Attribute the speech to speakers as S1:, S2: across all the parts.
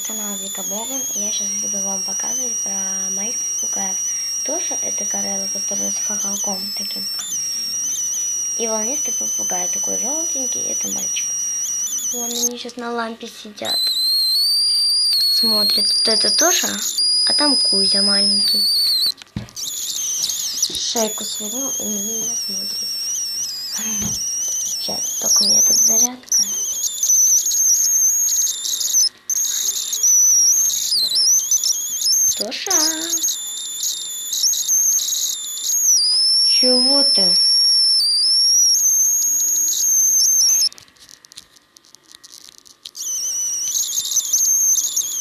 S1: канал Вика Боган. Я сейчас буду вам показывать про моих попугаев. Тоша — это корелла, которая с хохолком таким. И волнистый попугай, такой желтенький, это мальчик. Вон они сейчас на лампе сидят. Смотрят. Вот это Тоша, а там Кузя маленький. Шейку свернул и на меня смотрит. Сейчас, только у меня тут зарядка. Тоша! Чего ты?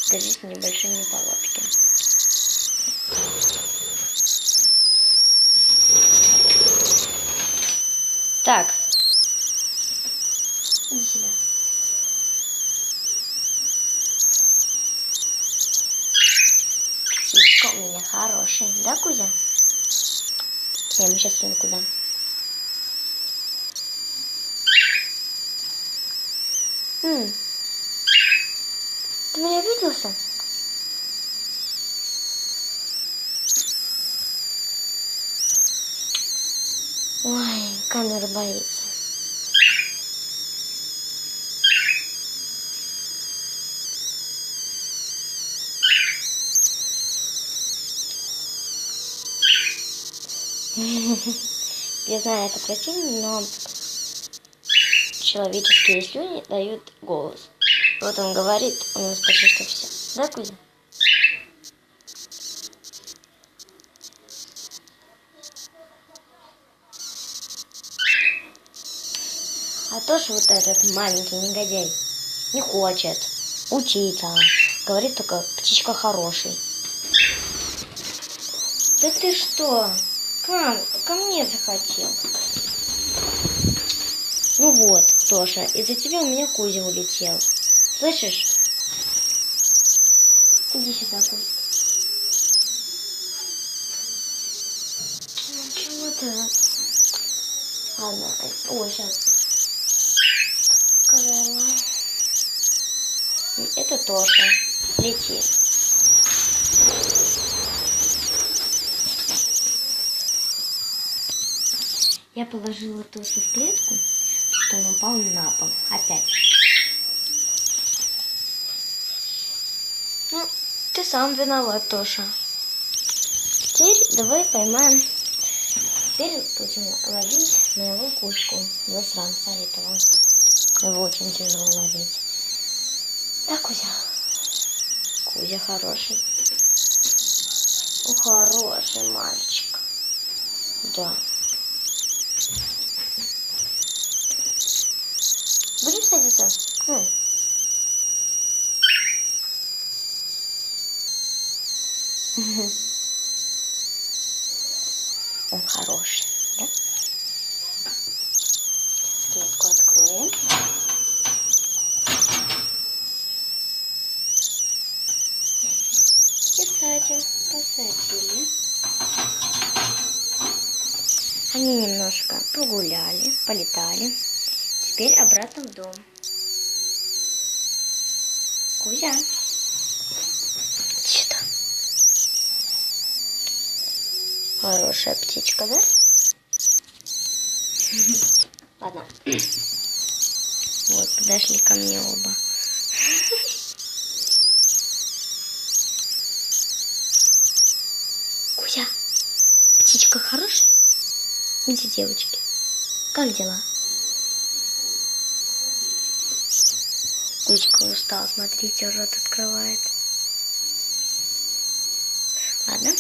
S1: Здесь небольшие неполадки. Так. Иди сюда. Птичка у меня хорошая. Да, Кузя? Я ему сейчас спинку дам. Ты меня обиделся? Ой, камера боится. Я знаю, это противно, но человеческие слюни дают голос. Вот он говорит, у нас почти что все. Да, Кузя? А Тоша, вот этот маленький негодяй, не хочет учиться. Говорит только, птичка хороший. Да ты что? Ко мне захотел. Ну вот, Тоша, из-за тебя у меня Кузя улетел. Слышишь? Иди сюда, Кузя. Ну, чего ты? Ладно, ой, сейчас. Корелла. Это Тоша. Лети. Я положила Тошу в клетку, что он упал на пол. Опять. Ну, ты сам виноват, Тоша. Теперь давай поймаем. Теперь будем ловить моего кучку. Засранца этого. Его очень тяжело ловить. Да, Кузя? Кузя хороший. Хороший мальчик. Да. Будем садиться? Он хороший, да? Клетку откроем. И садим. Посадили. Они немножко погуляли, полетали. Теперь обратно в дом. Кузя. Сюда. Хорошая птичка, да? Ладно. Вот, подошли ко мне оба. Кузя, птичка хорошая? Где девочки? Как дела? Кузечка устал, смотрите, рот открывает. Ладно.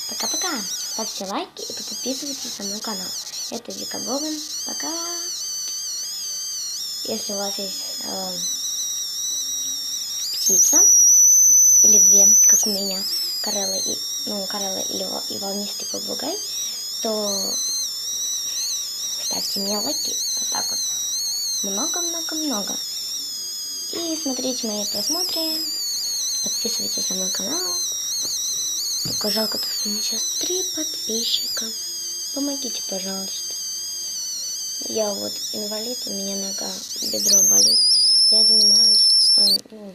S1: Пока-пока. Ставьте лайки и подписывайтесь на мой канал. Это Вика Боган. Пока. Если у вас есть птица или две, как у меня, корелла и волнистый попугай, то ставьте мне лайки. Вот так вот. Много-много-много. И смотрите мои просмотры. Подписывайтесь на мой канал. Только жалко, что у меня сейчас 3 подписчика. Помогите, пожалуйста. Я вот инвалид, у меня нога, бедро болит. я занимаюсь, ну,